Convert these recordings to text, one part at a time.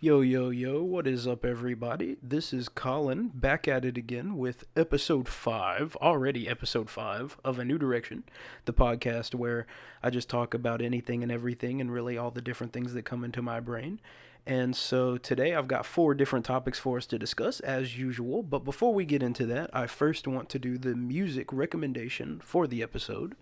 Yo, yo, yo, what is up, everybody? This is Colin back at it again with episode 5, already episode 5 of A New Direction, the podcast where I just talk about anything and everything and really all the different things that come into my brain. And so today I've got 4 different topics for us to discuss as usual. But before we get into that, I first want to do the music recommendation for the episode.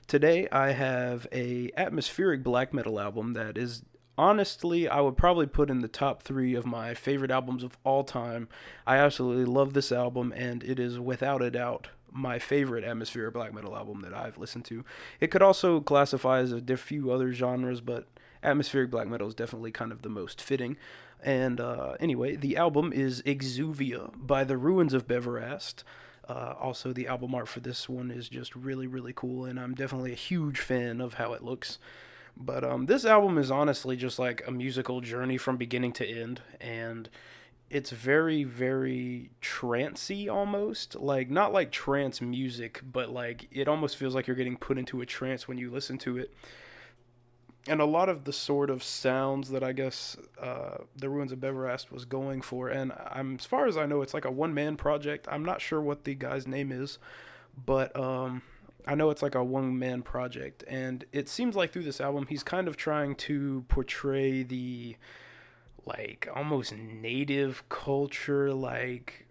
Today I have a atmospheric black metal album that is honestly, I would probably put in the top 3 of my favorite albums of all time. I absolutely love this album, and it is without a doubt my favorite atmospheric black metal album that I've listened to. It could also classify as a few other genres, but atmospheric black metal is definitely kind of the most fitting. And anyway, the album is Exuvia by the Ruins of Beverast. Also, the album art for this one is just really, really cool, and I'm definitely a huge fan of how it looks. But this album is honestly just like a musical journey from beginning to end, and it's very, very trancey almost. Like, not like trance music, but like it almost feels like you're getting put into a trance when you listen to it. And a lot of the sort of sounds that I guess the Ruins of Beverast was going for, and as far as I know, it's like a one-man project. I'm not sure what the guy's name is, but I know it's like a one-man project, and it seems like through this album he's kind of trying to portray the like almost native culture, like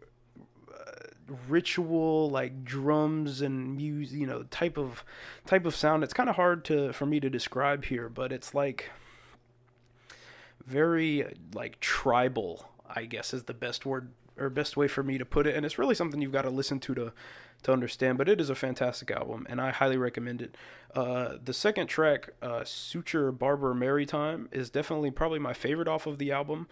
ritual, like drums and music, type of sound. It's kind of hard to for me to describe here, but it's like very like tribal, I guess is the best word or best way for me to put it. And it's really something you've got to listen to understand. But it is a fantastic album, and I highly recommend it. The second track, Suture Barber Maritime, is definitely probably my favorite off of the album.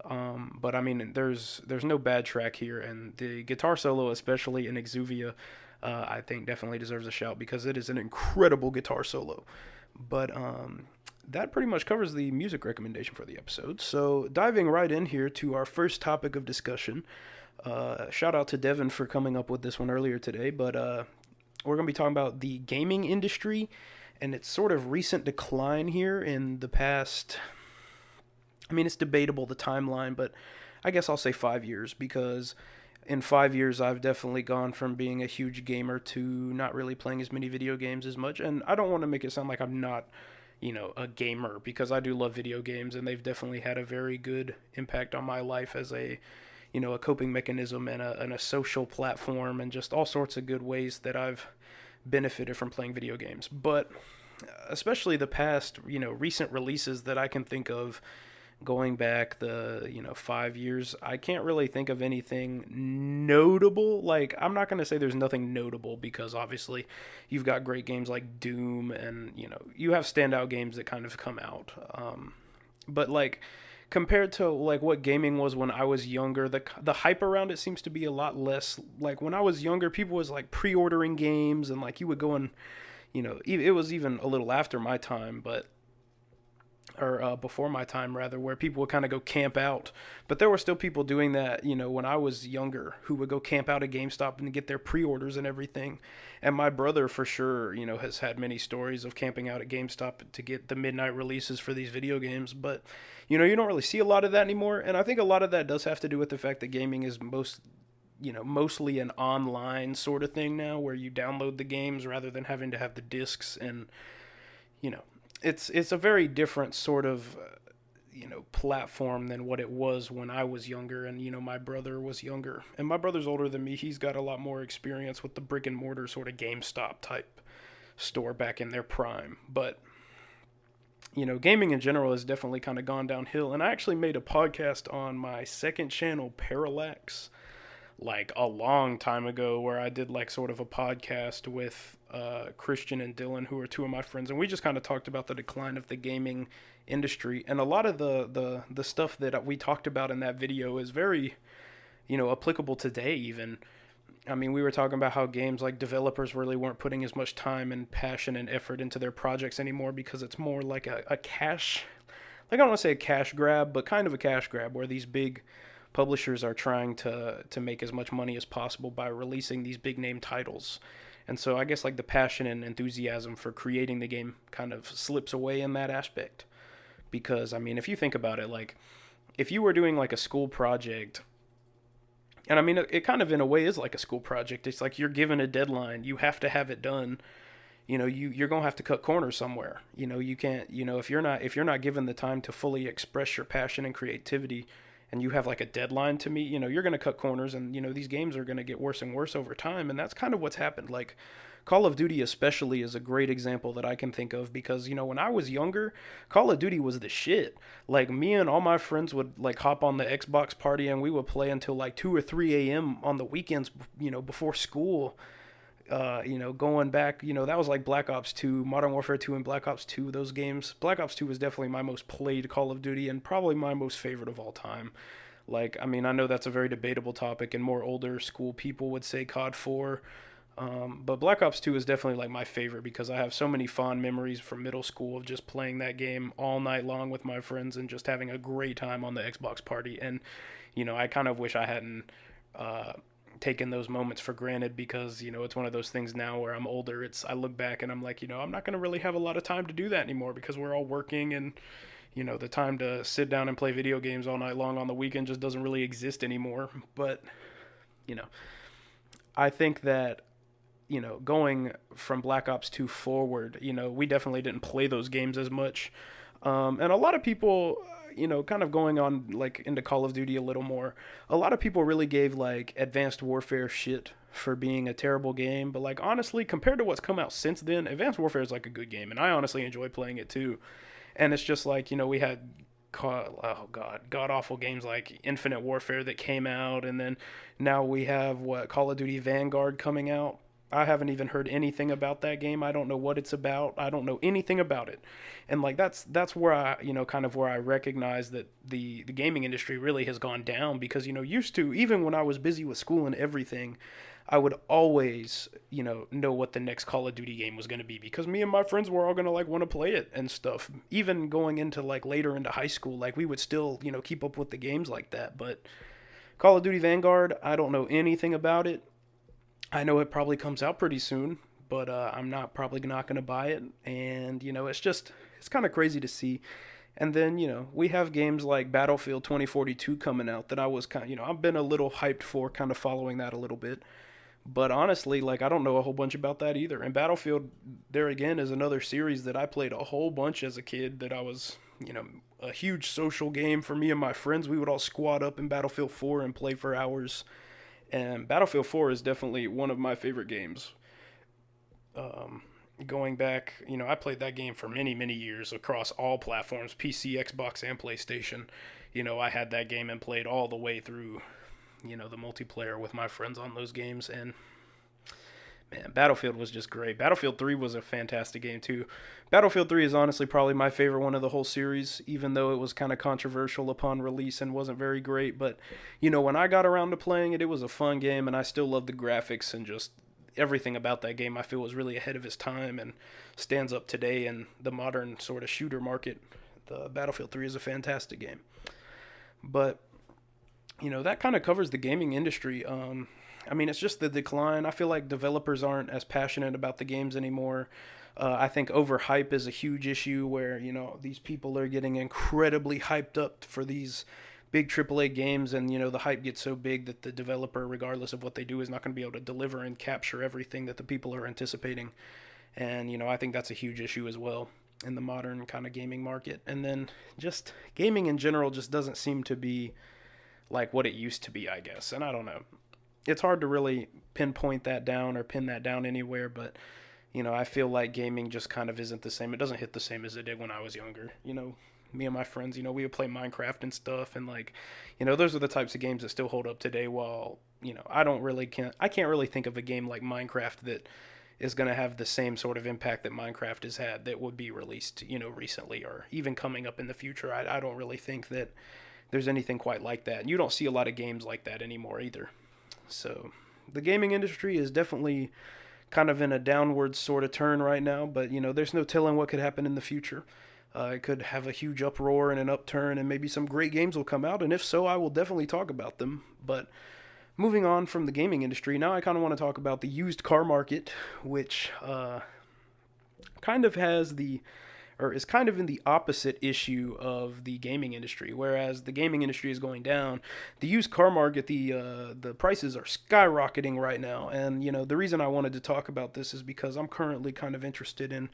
But I mean, there's no bad track here, and the guitar solo, especially in Exuvia, I think definitely deserves a shout because it is an incredible guitar solo. But that pretty much covers the music recommendation for the episode. So diving right in here to our first topic of discussion. Shout out to Devin for coming up with this one earlier today, but we're going to be talking about the gaming industry and its sort of recent decline here in the past. I mean, it's debatable the timeline, but I guess I'll say 5 years because in 5 years I've definitely gone from being a huge gamer to not really playing as many video games as much. And I don't want to make it sound like I'm not, a gamer, because I do love video games, and they've definitely had a very good impact on my life as a coping mechanism and a social platform, and just all sorts of good ways that I've benefited from playing video games. But especially the past, recent releases that I can think of going back the 5 years, I can't really think of anything notable. Like, I'm not going to say there's nothing notable, because obviously you've got great games like Doom, and you have standout games that kind of come out, but like compared to like what gaming was when I was younger, the hype around it seems to be a lot less. Like when I was younger, people was like pre-ordering games, and like you would go and it was even a little after my time, but or before my time rather, where people would kind of go camp out. But there were still people doing that, when I was younger, who would go camp out at GameStop and get their pre-orders and everything. And my brother for sure, has had many stories of camping out at GameStop to get the midnight releases for these video games. But, you don't really see a lot of that anymore. And I think a lot of that does have to do with the fact that gaming is mostly an online sort of thing now, where you download the games rather than having to have the discs. And, you know, it's a very different sort of platform than what it was when I was younger, and my brother was younger, and my brother's older than me. He's got a lot more experience with the brick and mortar sort of GameStop type store back in their prime. But gaming in general has definitely kind of gone downhill, and I actually made a podcast on my second channel, Parallax, like a long time ago, where I did like sort of a podcast with Christian and Dylan, who are 2 of my friends, and we just kind of talked about the decline of the gaming industry. And a lot of the stuff that we talked about in that video is very applicable today even. I mean, we were talking about how games, like, developers really weren't putting as much time and passion and effort into their projects anymore, because it's more like a cash, like, I don't want to say a cash grab, but kind of a cash grab, where these big publishers are trying to make as much money as possible by releasing these big name titles. And so I guess like the passion and enthusiasm for creating the game kind of slips away in that aspect. Because I mean, if you think about it, like if you were doing like a school project, and I mean, it kind of in a way is like a school project. It's like you're given a deadline, you have to have it done. You're gonna have to cut corners somewhere. You can't. If you're not given the time to fully express your passion and creativity, and you have like a deadline to meet, you're gonna cut corners, and these games are gonna get worse and worse over time, and that's kind of what's happened. Like Call of Duty especially is a great example that I can think of because when I was younger, Call of Duty was the shit. Like me and all my friends would like hop on the Xbox party and we would play until like 2 or 3 a.m. on the weekends, before school. Going back, that was like Black Ops 2, Modern Warfare 2, and Black Ops 2. Those games, Black Ops 2 was definitely my most played Call of Duty and probably my most favorite of all time. Like, I mean, I know that's a very debatable topic, and more older school people would say COD 4. But Black Ops 2 is definitely like my favorite because I have so many fond memories from middle school of just playing that game all night long with my friends and just having a great time on the Xbox party. And, I kind of wish I hadn't uh, taken those moments for granted because, it's one of those things now where I'm older. I look back and I'm like, I'm not going to really have a lot of time to do that anymore because we're all working and, the time to sit down and play video games all night long on the weekend just doesn't really exist anymore. But, you know, I think that going from Black Ops 2 forward, we definitely didn't play those games as much. And a lot of people, kind of going on like into Call of Duty a little more, a lot of people really gave like Advanced Warfare shit for being a terrible game. But like honestly, compared to what's come out since then, Advanced Warfare is like a good game. And I honestly enjoy playing it too. And it's just like, we had god awful games like Infinite Warfare that came out, and then now we have Call of Duty Vanguard coming out. I haven't even heard anything about that game. I don't know what it's about. I don't know anything about it. And like that's where I, kind of where I recognize that the gaming industry really has gone down because, used to, even when I was busy with school and everything, I would always, know what the next Call of Duty game was going to be because me and my friends were all going to like want to play it and stuff. Even going into like later into high school, like we would still, keep up with the games like that. But Call of Duty Vanguard, I don't know anything about it. I know it probably comes out pretty soon, but I'm probably not going to buy it. And, it's kind of crazy to see. And then, we have games like Battlefield 2042 coming out that I was I've been a little hyped for, kind of following that a little bit. But honestly, like, I don't know a whole bunch about that either. And Battlefield, there again, is another series that I played a whole bunch as a kid that I was, a huge social game for me and my friends. We would all squad up in Battlefield 4 and play for hours. And Battlefield 4 is definitely one of my favorite games. Going back, I played that game for many, many years across all platforms, PC, Xbox, and PlayStation. I had that game and played all the way through, the multiplayer with my friends on those games. And man, Battlefield was just great. Battlefield 3 was a fantastic game too. Battlefield 3 is honestly probably my favorite one of the whole series, even though it was kind of controversial upon release and wasn't very great. But, when I got around to playing it, it was a fun game, and I still love the graphics and just everything about that game. I feel was really ahead of its time and stands up today in the modern sort of shooter market. The Battlefield 3 is a fantastic game. But, that kind of covers the gaming industry. I mean, it's just the decline. I feel like developers aren't as passionate about the games anymore. I think overhype is a huge issue where, these people are getting incredibly hyped up for these big AAA games, and, the hype gets so big that the developer, regardless of what they do, is not going to be able to deliver and capture everything that the people are anticipating. And, I think that's a huge issue as well in the modern kind of gaming market. And then just gaming in general just doesn't seem to be like what it used to be, I guess. And I don't know. It's hard to really pinpoint that down or pin that down anywhere, but I feel like gaming just kind of isn't the same. It doesn't hit the same as it did when I was younger. Me and my friends, we would play Minecraft and stuff, and like, those are the types of games that still hold up today. While I can't really think of a game like Minecraft that is going to have the same sort of impact that Minecraft has had that would be released, recently or even coming up in the future. I don't really think that there's anything quite like that. And you don't see a lot of games like that anymore either. So the gaming industry is definitely kind of in a downward sort of turn right now, but there's no telling what could happen in the future. It could have a huge uproar and an upturn, and maybe some great games will come out, and if so, I will definitely talk about them. But moving on from the gaming industry, now I kind of want to talk about the used car market, which kind of has or is kind of in the opposite issue of the gaming industry. Whereas the gaming industry is going down, the used car market, the prices are skyrocketing right now. And the reason I wanted to talk about this is because I'm currently kind of interested in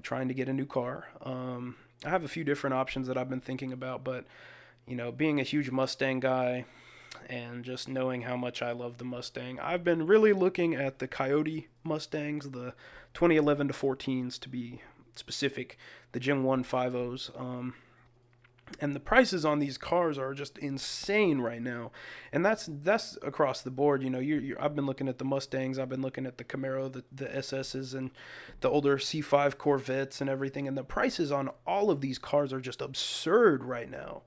trying to get a new car. I have a few different options that I've been thinking about, but being a huge Mustang guy and just knowing how much I love the Mustang, I've been really looking at the Coyote Mustangs, the 2011 to 14s to be specific, the Gen 1 50s. And the prices on these cars are just insane right now, and that's across the board. I've been looking at the Mustangs, I've been looking at the Camaro, the SSs, and the older C5 Corvettes and everything, and the prices on all of these cars are just absurd right now.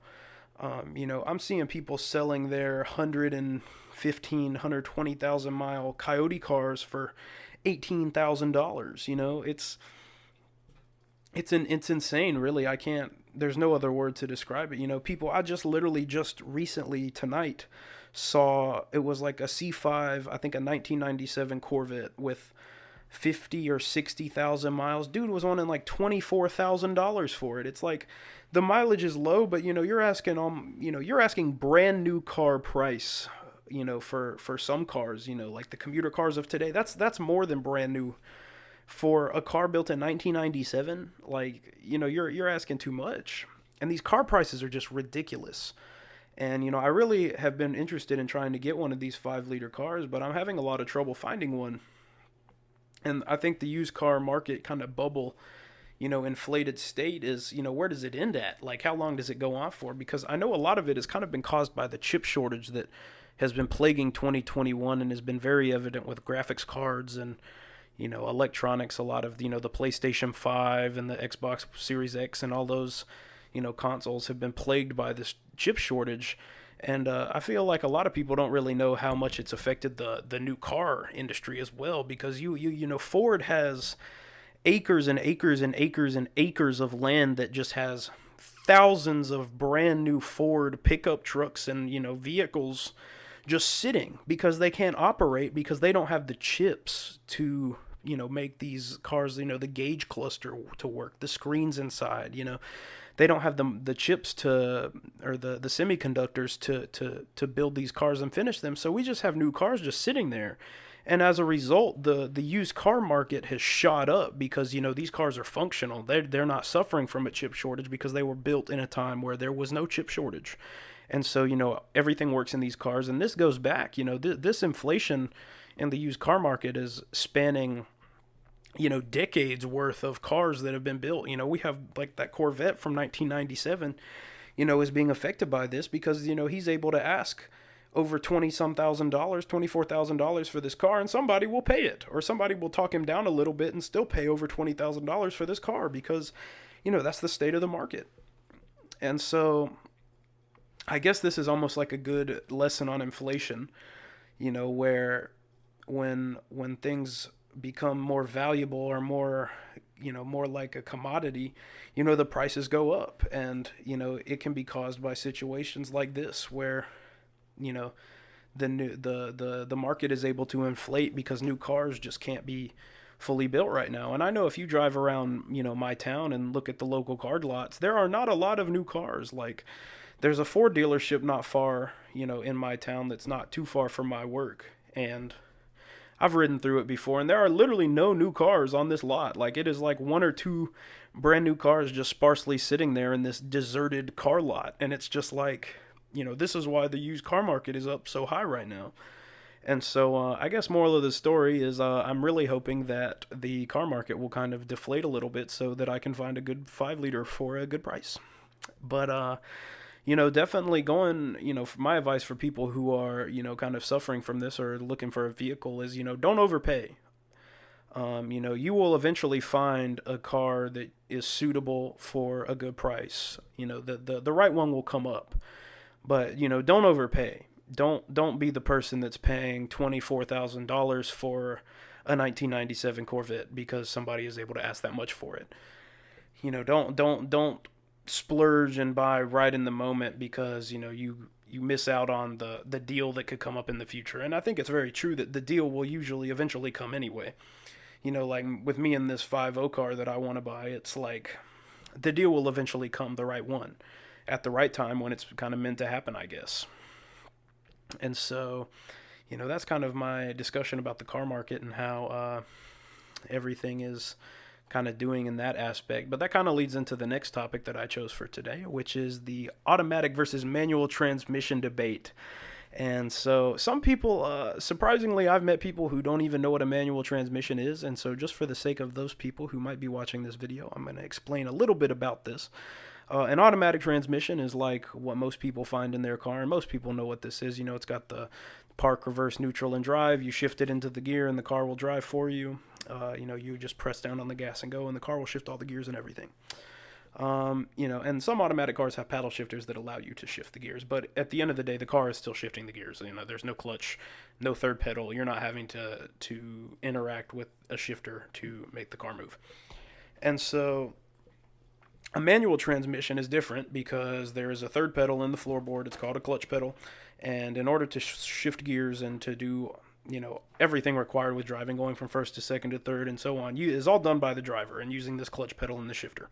I'm seeing people selling their 115, 120,000 mile Coyote cars for $18,000. It's insane, really. I can't. There's no other word to describe it. People. I just literally just recently tonight saw it was like a C5, I think a 1997 Corvette with 50 or 60,000 miles. Dude was wanting like $24,000 for it. It's like the mileage is low, but you're asking brand new car price. For some cars, like the commuter cars of today. That's more than brand new. For a car built in 1997, like, you're asking too much. And these car prices are just ridiculous. And, I really have been interested in trying to get one of these 5-liter cars, but I'm having a lot of trouble finding one. And I think the used car market kind of bubble, inflated state is, where does it end at? Like, how long does it go on for? Because I know a lot of it has kind of been caused by the chip shortage that has been plaguing 2021 and has been very evident with graphics cards and electronics. A lot of the PlayStation 5 and the Xbox Series X and all those consoles have been plagued by this chip shortage. And I feel like a lot of people don't really know how much it's affected the new car industry as well, because Ford has acres and acres and acres and acres of land that just has thousands of brand new Ford pickup trucks and vehicles just sitting because they can't operate, because they don't have the chips to make these cars, the gauge cluster to work, the screens inside, they don't have the chips to, or the semiconductors to build these cars and finish them. So we just have new cars just sitting there. And as a result, the used car market has shot up because, these cars are functional. They're not suffering from a chip shortage because they were built in a time where there was no chip shortage. And so, everything works in these cars. And this goes back, this inflation in the used car market is spanning, decades worth of cars that have been built. We have like that Corvette from 1997, is being affected by this because, he's able to ask over $24,000 for this car, and somebody will pay it, or somebody will talk him down a little bit and still pay over $20,000 for this car because, that's the state of the market. And so I guess this is almost like a good lesson on inflation, where when things become more valuable or more, more like a commodity, the prices go up. And, it can be caused by situations like this where, the market is able to inflate because new cars just can't be fully built right now. And I know if you drive around, my town and look at the local car lots, there are not a lot of new cars. Like, there's a Ford dealership not far, in my town that's not too far from my work. And I've ridden through it before, and there are literally no new cars on this lot. Like, it is like one or two brand new cars just sparsely sitting there in this deserted car lot. And it's just like, this is why the used car market is up so high right now. And so I guess moral of the story is I'm really hoping that the car market will kind of deflate a little bit so that I can find a good 5-liter for a good price. But, definitely going, for my advice for people who are, kind of suffering from this or looking for a vehicle is, don't overpay. You will eventually find a car that is suitable for a good price. The right one will come up. But, don't overpay. Don't be the person that's paying $24,000 for a 1997 Corvette because somebody is able to ask that much for it. Don't splurge and buy right in the moment because, you miss out on the deal that could come up in the future. And I think it's very true that the deal will usually eventually come anyway. like with me in this 5.0 car that I want to buy, it's like the deal will eventually come, the right one, at the right time when it's kind of meant to happen, I guess. And so, that's kind of my discussion about the car market and how everything is kind of doing in that aspect. But that kind of leads into the next topic that I chose for today, which is the automatic versus manual transmission debate. And so some people, surprisingly, I've met people who don't even know what a manual transmission is. And so just for the sake of those people who might be watching this video, I'm going to explain a little bit about this. An automatic transmission is like what most people find in their car, and most people know what this is. It's got the park, reverse, neutral, and drive. You shift it into the gear, and the car will drive for you. You just press down on the gas and go, and the car will shift all the gears and everything. And some automatic cars have paddle shifters that allow you to shift the gears, but at the end of the day, the car is still shifting the gears. There's no clutch, no third pedal. You're not having to interact with a shifter to make the car move. And so a manual transmission is different because there is a third pedal in the floorboard. It's called a clutch pedal. And in order to shift gears and to do, everything required with driving, going from first to second to third and so on, is all done by the driver and using this clutch pedal and the shifter.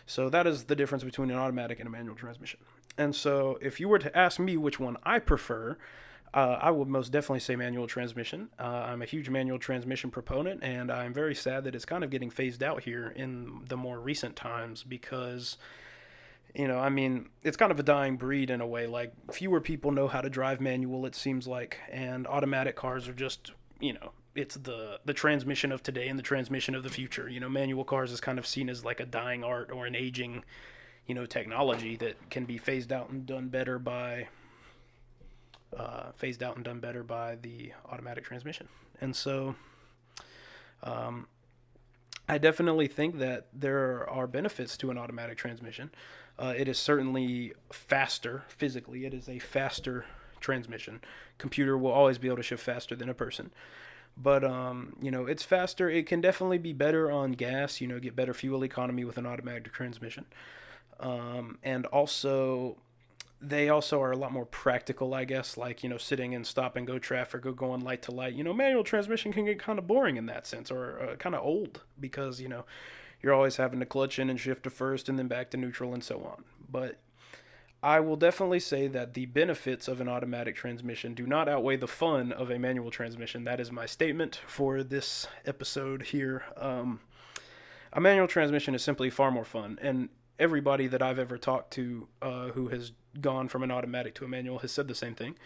So that is the difference between an automatic and a manual transmission. And so if you were to ask me which one I prefer, I would most definitely say manual transmission. I'm a huge manual transmission proponent, and I'm very sad that it's kind of getting phased out here in the more recent times because, it's kind of a dying breed in a way. Like, fewer people know how to drive manual, it seems like, and automatic cars are just, it's the transmission of today and the transmission of the future. Manual cars is kind of seen as like a dying art or an aging, technology that can be phased out and done better by the automatic transmission. And so I definitely think that there are benefits to an automatic transmission. It is certainly faster physically. It is a faster transmission. Computer will always be able to shift faster than a person. But, it's faster. It can definitely be better on gas, get better fuel economy with an automatic transmission. And also, they also are a lot more practical, I guess, like, sitting in stop and go traffic or going light to light. Manual transmission can get kind of boring in that sense, or kind of old because, you're always having to clutch in and shift to first and then back to neutral and so on. But I will definitely say that the benefits of an automatic transmission do not outweigh the fun of a manual transmission. That is my statement for this episode here. A manual transmission is simply far more fun, and everybody that I've ever talked to who has gone from an automatic to a manual has said the same thing.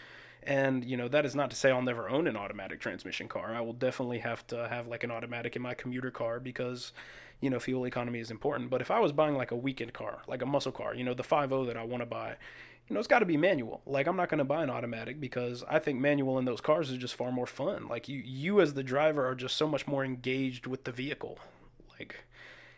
And, that is not to say I'll never own an automatic transmission car. I will definitely have to have like an automatic in my commuter car because, fuel economy is important. But if I was buying like a weekend car, like a muscle car, the 5.0 that I want to buy, it's got to be manual. Like, I'm not going to buy an automatic because I think manual in those cars is just far more fun. Like, you as the driver are just so much more engaged with the vehicle. Like,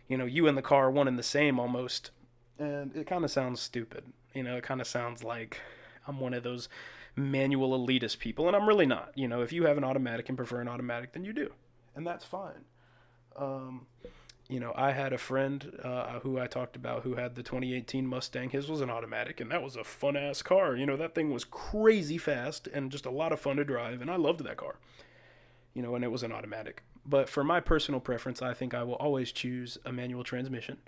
you and the car are one and the same almost. And it kind of sounds stupid. It kind of sounds like I'm one of those manual elitist people, and I'm really not. If you have an automatic and prefer an automatic, then you do, and that's fine. I had a friend who I talked about who had the 2018 Mustang. His was an automatic, and that was a fun-ass car. That thing was crazy fast and just a lot of fun to drive, and I loved that car. And it was an automatic. But for my personal preference, I think I will always choose a manual transmission.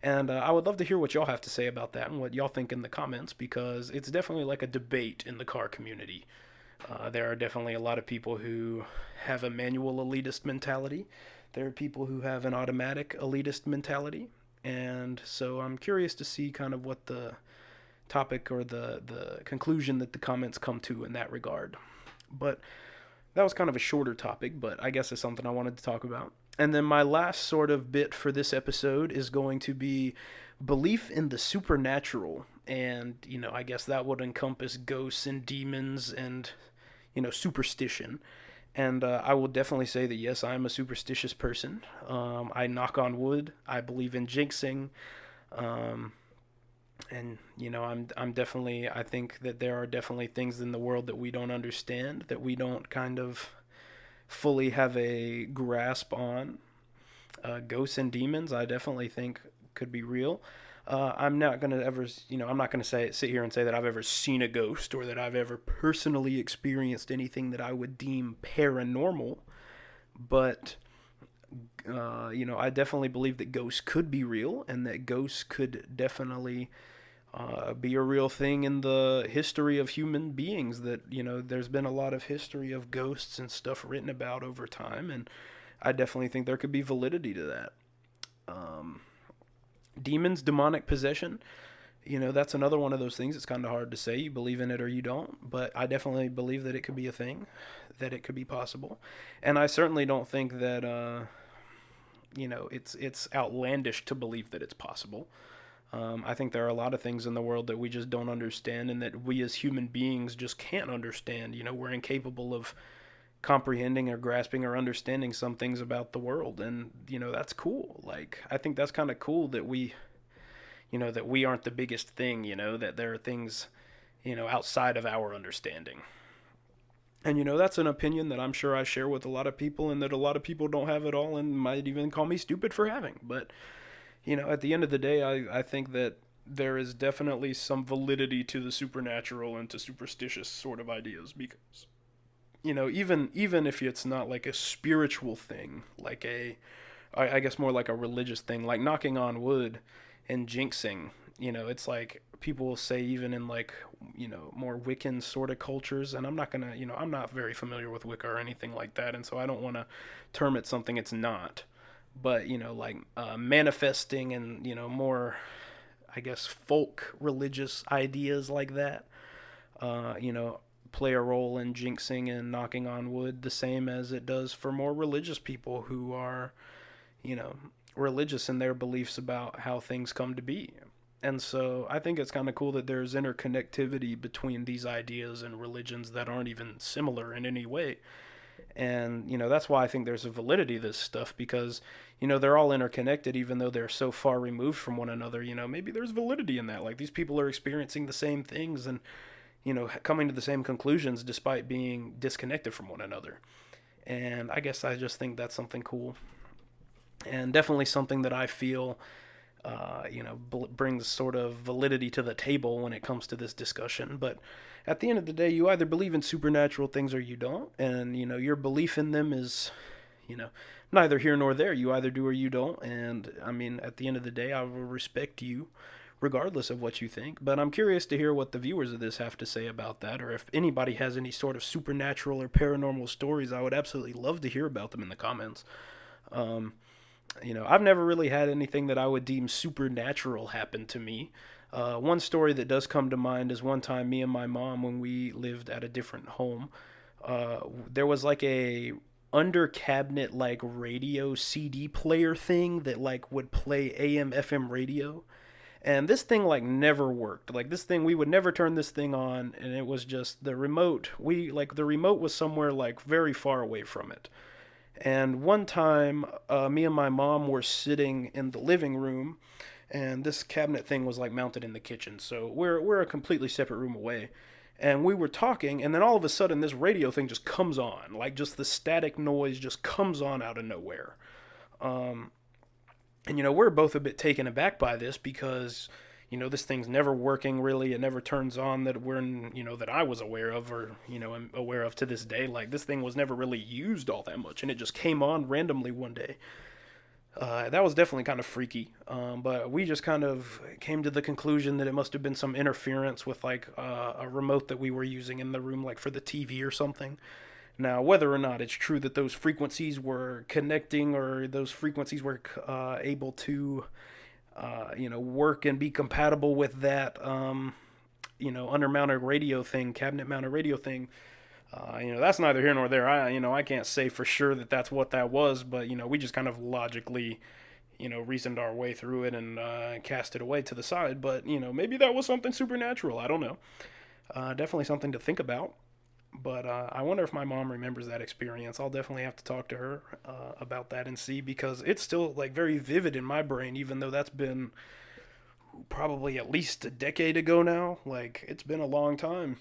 And I would love to hear what y'all have to say about that and what y'all think in the comments, because it's definitely like a debate in the car community. There are definitely a lot of people who have a manual elitist mentality. There are people who have an automatic elitist mentality. And so I'm curious to see kind of what the topic or the conclusion that the comments come to in that regard. But that was kind of a shorter topic, but I guess it's something I wanted to talk about. And then my last sort of bit for this episode is going to be belief in the supernatural. And, I guess that would encompass ghosts and demons and, superstition. And I will definitely say that, yes, I'm a superstitious person. I knock on wood. I believe in jinxing. And, I'm definitely, I think that there are definitely things in the world that we don't understand, that we don't kind of fully have a grasp on. Ghosts and demons, I definitely think could be real. I'm not going to ever, I'm not going to sit here and say that I've ever seen a ghost or that I've ever personally experienced anything that I would deem paranormal. But I definitely believe that ghosts could be real, and that ghosts could definitely be a real thing in the history of human beings. That, there's been a lot of history of ghosts and stuff written about over time, and I definitely think there could be validity to that. Um, Demons, demonic possession. That's another one of those things. It's kind of hard to say. You believe in it or you don't, but I definitely believe that it could be a thing, that it could be possible, and I certainly don't think that it's outlandish to believe that it's possible. I think there are a lot of things in the world that we just don't understand, and that we as human beings just can't understand. We're incapable of comprehending or grasping or understanding some things about the world, and that's cool. Like, I think that's kind of cool that we aren't the biggest thing. That there are things outside of our understanding. And that's an opinion that I'm sure I share with a lot of people, and that a lot of people don't have at all, and might even call me stupid for having. But at the end of the day, I think that there is definitely some validity to the supernatural and to superstitious sort of ideas, because even if it's not like a spiritual thing, like I guess more like a religious thing, like knocking on wood and jinxing. It's like people will say, even in like more Wiccan sort of cultures, and I'm not gonna, I'm not very familiar with Wicca or anything like that, and so I don't want to term it something it's not. But like manifesting and more, I guess, folk religious ideas like that, uh, you know, play a role in jinxing and knocking on wood, the same as it does for more religious people who are, you know, religious in their beliefs about how things come to be. And so I think it's kind of cool that there's interconnectivity between these ideas and religions that aren't even similar in any way. And, that's why I think there's a validity to this stuff, because, they're all interconnected even though they're so far removed from one another. Maybe there's validity in that. Like, these people are experiencing the same things and, coming to the same conclusions despite being disconnected from one another. And I guess I just think that's something cool, and definitely something that I feel brings sort of validity to the table when it comes to this discussion. But at the end of the day, you either believe in supernatural things or you don't, and your belief in them is, neither here nor there. You either do or you don't, and I mean, at the end of the day, I will respect you regardless of what you think. But I'm curious to hear what the viewers of this have to say about that, or if anybody has any sort of supernatural or paranormal stories. I would absolutely love to hear about them in the comments. Um, I've never really had anything that I would deem supernatural happen to me. One story that does come to mind is one time me and my mom, when we lived at a different home, there was like a under cabinet like radio CD player thing that like would play AM FM radio. And this thing like never worked. Like, this thing, we would never turn this thing on, and it was just the remote. The remote was somewhere like very far away from it. And one time, me and my mom were sitting in the living room, and this cabinet thing was like mounted in the kitchen. So we're a completely separate room away. And we were talking, and then all of a sudden, this radio thing just comes on. Like, just the static noise just comes on out of nowhere. Um, and we're both a bit taken aback by this, because this thing's never working really. It never turns on that that I was aware of, or am aware of to this day. Like, this thing was never really used all that much, and it just came on randomly one day. That was definitely kind of freaky, but we just kind of came to the conclusion that it must have been some interference with like a remote that we were using in the room, like for the TV or something. Now, whether or not it's true that those frequencies were connecting, or those frequencies were able to, work and be compatible with that, undermounted radio thing, cabinet mounted radio thing, that's neither here nor there. I can't say for sure that that's what that was, but, we just kind of logically, reasoned our way through it and cast it away to the side. But, maybe that was something supernatural. I don't know. Definitely something to think about. But I wonder if my mom remembers that experience. I'll definitely have to talk to her about that and see, because it's still like very vivid in my brain, even though that's been probably at least a decade ago now. Like, it's been a long time.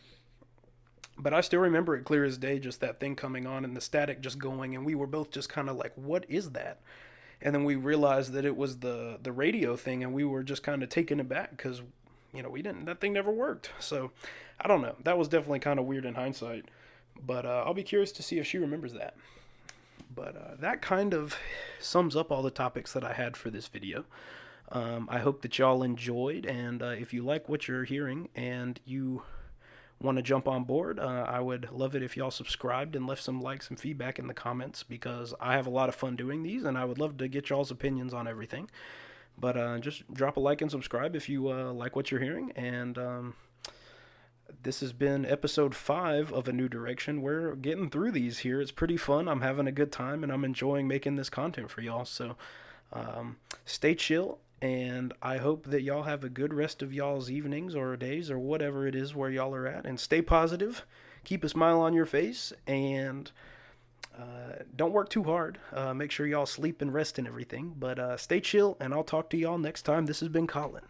But I still remember it clear as day, just that thing coming on and the static just going, and we were both just kind of like, what is that? And then we realized that it was the radio thing, and we were just kind of taken aback, because we didn't, that thing never worked. So I don't know. That was definitely kind of weird in hindsight. But I'll be curious to see if she remembers that. But that kind of sums up all the topics that I had for this video. I hope that y'all enjoyed, and if you like what you're hearing and you want to jump on board, I would love it if y'all subscribed and left some likes and feedback in the comments, because I have a lot of fun doing these and I would love to get y'all's opinions on everything. But just drop a like and subscribe if you like what you're hearing. And this has been episode 5 of A New Direction. We're getting through these here. It's pretty fun. I'm having a good time and I'm enjoying making this content for y'all. So stay chill. And I hope that y'all have a good rest of y'all's evenings or days or whatever it is where y'all are at. And stay positive. Keep a smile on your face. And don't work too hard. Make sure y'all sleep and rest and everything. But stay chill. And I'll talk to y'all next time. This has been Colin.